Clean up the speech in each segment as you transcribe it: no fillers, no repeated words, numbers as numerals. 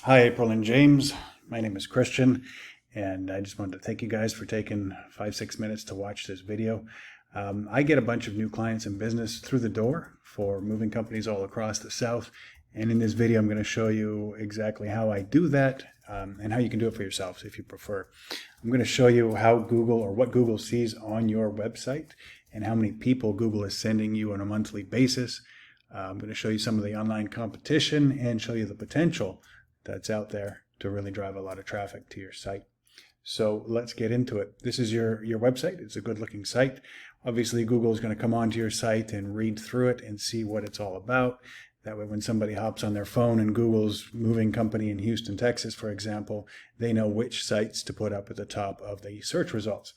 Hi, April and James. My name is Christian, and I just wanted to thank you guys for taking 5-6 minutes to watch this video. I get a bunch of new clients in business through the door for moving companies all across the South. And in this video, I'm going to show you exactly how I do that and how you can do it for yourselves if you prefer. I'm going to show you how Google or what Google sees on your website and how many people Google is sending you on a monthly basis. I'm going to show you some of the online competition and show you the potential that's out there to really drive a lot of traffic to your site. So let's get into it. This is your website. It's a good looking site. Obviously, Google is going to come onto your site and read through it and see what it's all about. That way, when somebody hops on their phone and Google's moving company in Houston, Texas, for example, they know which sites to put up at the top of the search results.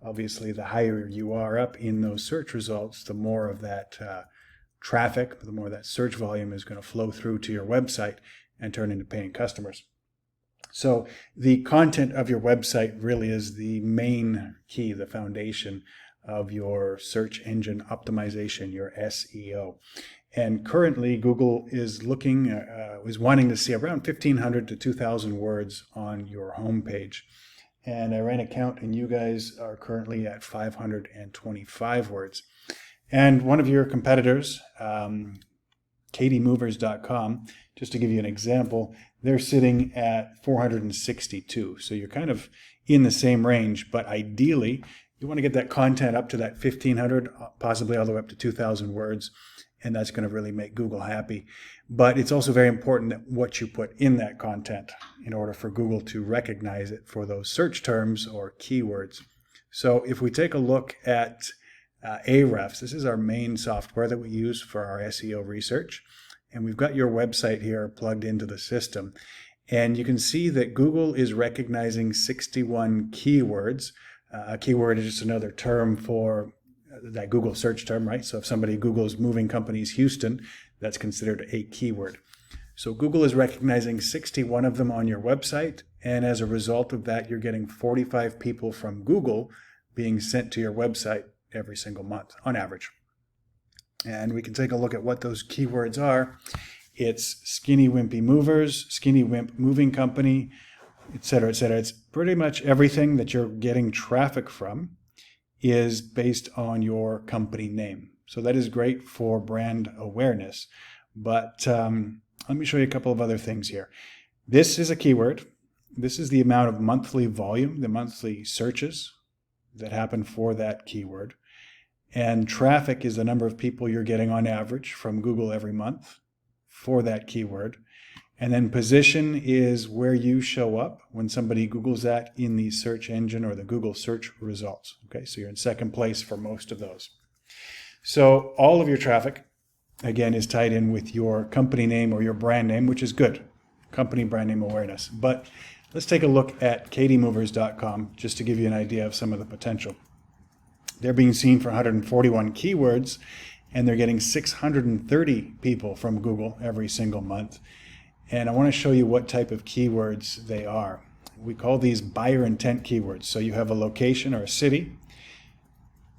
Obviously, the higher you are up in those search results, the more of that traffic, the more that search volume is going to flow through to your website and turn into paying customers. So the content of your website really is the main key, the foundation of your search engine optimization, your SEO. And currently Google is wanting to see around 1,500 to 2,000 words on your homepage. And I ran a count and you guys are currently at 525 words. And one of your competitors, katymovers.com, just to give you an example, they're sitting at 462. So you're kind of in the same range, but ideally you want to get that content up to that 1,500, possibly all the way up to 2,000 words, and that's going to really make Google happy. But it's also very important that what you put in that content in order for Google to recognize it for those search terms or keywords. So if we take a look at Ahrefs, this is our main software that we use for our SEO research. And we've got your website here plugged into the system. And you can see that Google is recognizing 61 keywords. A keyword is just another term for that Google search term, right? So if somebody Googles moving companies Houston, that's considered a keyword. So Google is recognizing 61 of them on your website. And as a result of that, you're getting 45 people from Google being sent to your website every single month on average. And we can take a look at what those keywords are. It's skinny wimpy movers, skinny wimp moving company, etc., etc. It's pretty much everything that you're getting traffic from is based on your company name. So that is great for brand awareness. But let me show you a couple of other things here. This is a keyword. This is the amount of monthly volume, the monthly searches that happen for that keyword. And traffic is the number of people you're getting on average from Google every month for that keyword. And then position is where you show up when somebody Googles that in the search engine or the Google search results. Okay, so you're in second place for most of those. So all of your traffic, again, is tied in with your company name or your brand name, which is good. Company brand name awareness. But let's take a look at katymovers.com just to give you an idea of some of the potential. They're being seen for 141 keywords, and they're getting 630 people from Google every single month. And I want to show you what type of keywords they are. We call these buyer intent keywords. So you have a location or a city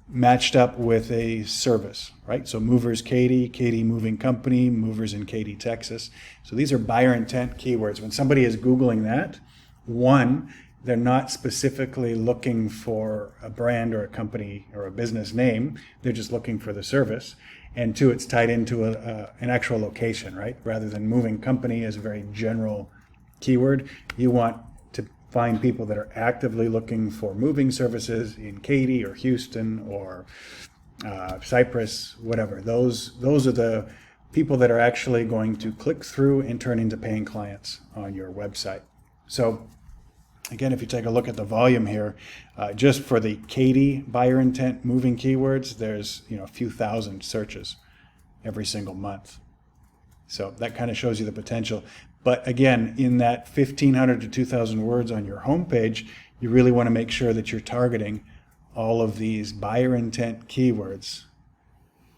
matched up with a service, right? So movers Katy, Katy moving company, movers in Katy, Texas. So these are buyer intent keywords. When somebody is Googling that, one, they're not specifically looking for a brand or a company or a business name. They're just looking for the service. And two, it's tied into an actual location, right? Rather than moving company as a very general keyword, you want to find people that are actively looking for moving services in Katy or Houston or Cypress, whatever. Those are the people that are actually going to click through and turn into paying clients on your website. So again, if you take a look at the volume here, just for the Katy buyer intent moving keywords, there's a few thousand searches every single month. So that kind of shows you the potential. But again, in that 1,500 to 2,000 words on your homepage, you really want to make sure that you're targeting all of these buyer intent keywords,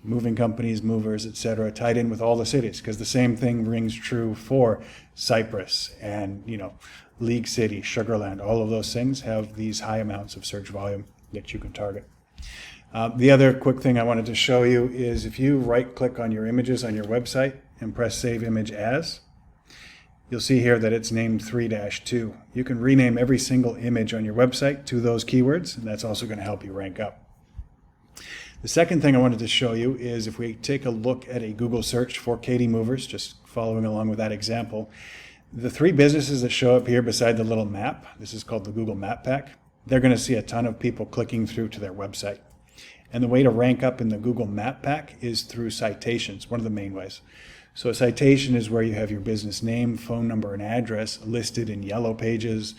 moving companies, movers, etc., tied in with all the cities, because the same thing rings true for Cypress and League City, Sugarland. All of those things have these high amounts of search volume that you can target. The other quick thing I wanted to show you is if you right-click on your images on your website and press Save Image As, you'll see here that it's named 3-2. You can rename every single image on your website to those keywords, and that's also going to help you rank up. The second thing I wanted to show you is if we take a look at a Google search for Katy movers, just following along with that example, the three businesses that show up here beside the little map, this is called the Google Map Pack, they're going to see a ton of people clicking through to their website. And the way to rank up in the Google Map Pack is through citations, one of the main ways. So a citation is where you have your business name, phone number, and address listed in Yellow Pages,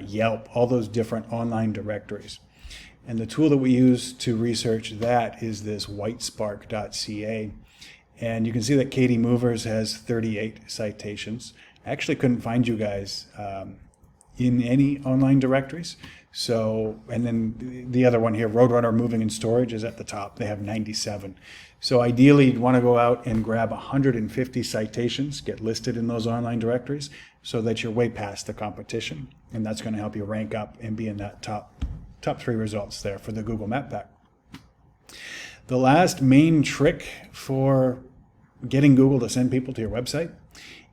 Yelp, all those different online directories. And the tool that we use to research that is this whitespark.ca. And you can see that Katy Movers has 38 citations. I actually couldn't find you guys in any online directories. So, and then the other one here, Roadrunner Moving and Storage, is at the top. They have 97. So ideally, you'd want to go out and grab 150 citations, get listed in those online directories so that you're way past the competition. And that's going to help you rank up and be in that top 3 results there for the Google Map Pack. The last main trick for getting Google to send people to your website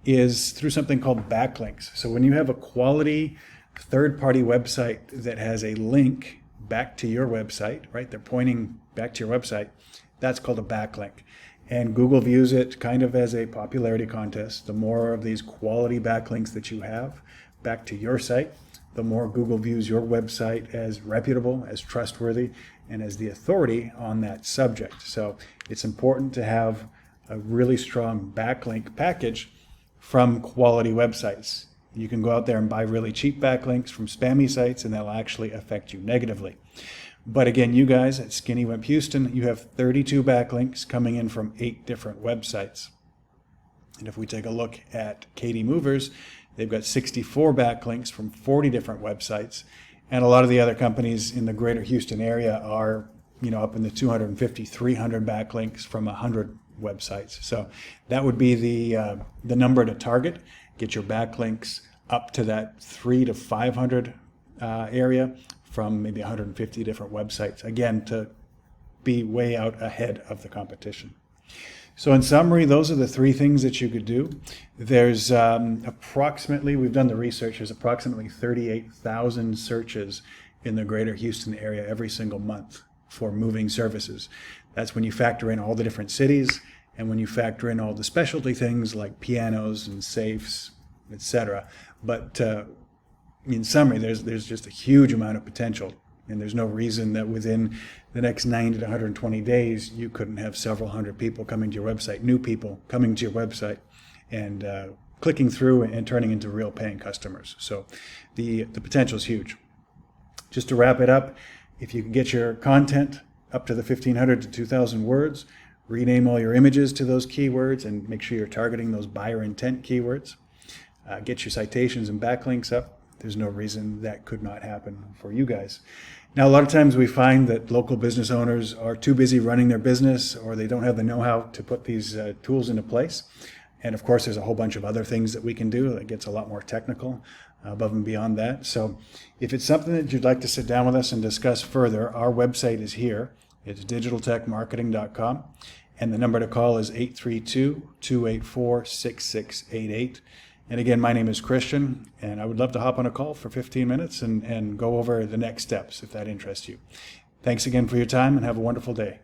is through something called backlinks. So when you have a quality third-party website that has a link back to your website, right? They're pointing back to your website. That's called a backlink. And Google views it kind of as a popularity contest. The more of these quality backlinks that you have back to your site, the more Google views your website as reputable, as trustworthy, and as the authority on that subject. So it's important to have a really strong backlink package from quality websites. You can go out there and buy really cheap backlinks from spammy sites, and they'll actually affect you negatively. But again, you guys at Skinny Wimp Houston, you have 32 backlinks coming in from 8 different websites. And if we take a look at Katy Movers, they've got 64 backlinks from 40 different websites. And a lot of the other companies in the greater Houston area are, up in the 250, 300 backlinks from 100 websites. So that would be the number to target. Get your backlinks up to that 300 to 500 area from maybe 150 different websites, again, to be way out ahead of the competition. So in summary, those are the 3 things that you could do. There's approximately, we've done the research, there's approximately 38,000 searches in the greater Houston area every single month for moving services. That's when you factor in all the different cities and when you factor in all the specialty things like pianos and safes, etc. But in summary, there's just a huge amount of potential, and there's no reason that within the next 90 to 120 days you couldn't have several hundred people coming to your website, new people coming to your website and clicking through and turning into real paying customers. So the potential is huge. Just to wrap it up, if you can get your content up to the 1,500 to 2,000 words, rename all your images to those keywords and make sure you're targeting those buyer intent keywords, get your citations and backlinks up, there's no reason that could not happen for you guys. Now, a lot of times we find that local business owners are too busy running their business, or they don't have the know-how to put these tools into place. And of course, there's a whole bunch of other things that we can do that gets a lot more technical above and beyond that. So if it's something that you'd like to sit down with us and discuss further, our website is here. It's digitaltechmarketing.com. And the number to call is 832-284-6688. And again, my name is Christian, and I would love to hop on a call for 15 minutes and go over the next steps if that interests you. Thanks again for your time, and have a wonderful day.